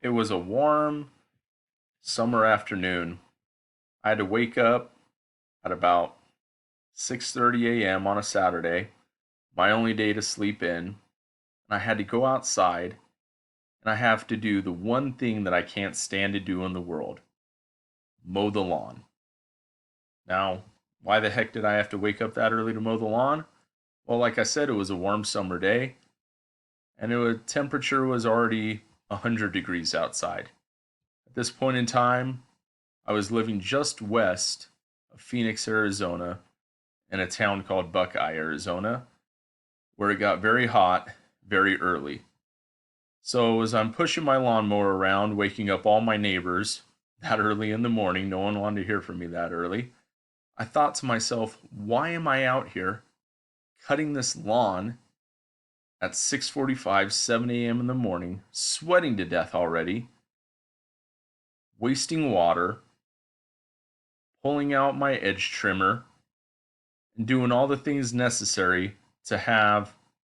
It was a warm summer afternoon. I had to wake up at about 6:30 a.m. on a Saturday, my only day to sleep in, and I had to go outside and I have to do the one thing that I can't stand to do in the world, mow the lawn. Now, why the heck did I have to wake up that early to mow the lawn? Well, like I said, it was a warm summer day and temperature was already 100 degrees outside. At this point in time, I was living just west of Phoenix, Arizona, in a town called Buckeye, Arizona, where it got very hot very early. So, as I'm pushing my lawnmower around, waking up all my neighbors that early in the morning, no one wanted to hear from me that early, I thought to myself, why am I out here cutting this lawn at 6:45, 7 a.m. in the morning, sweating to death already, wasting water, pulling out my edge trimmer, and doing all the things necessary to have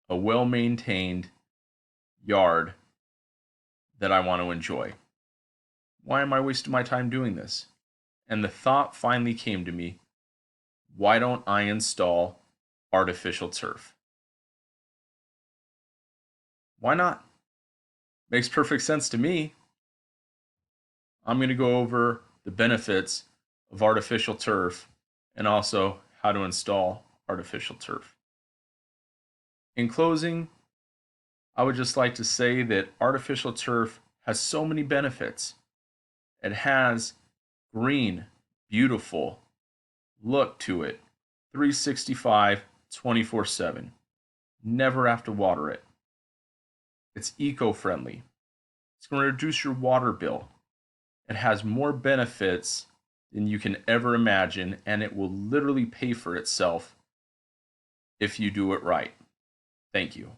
a well maintained yard that I want to enjoy. Why am I wasting my time doing this? And the thought finally came to me, why don't I install artificial turf? Why not? Makes perfect sense to me. I'm going to go over the benefits of artificial turf and also how to install artificial turf. In closing, I would just like to say that artificial turf has so many benefits. It has green, beautiful look to it, 365, 24/7. Never have to water it. It's eco friendly. It's going to reduce your water bill. It has more benefits than you can ever imagine, and it will literally pay for itself if you do it right. Thank you.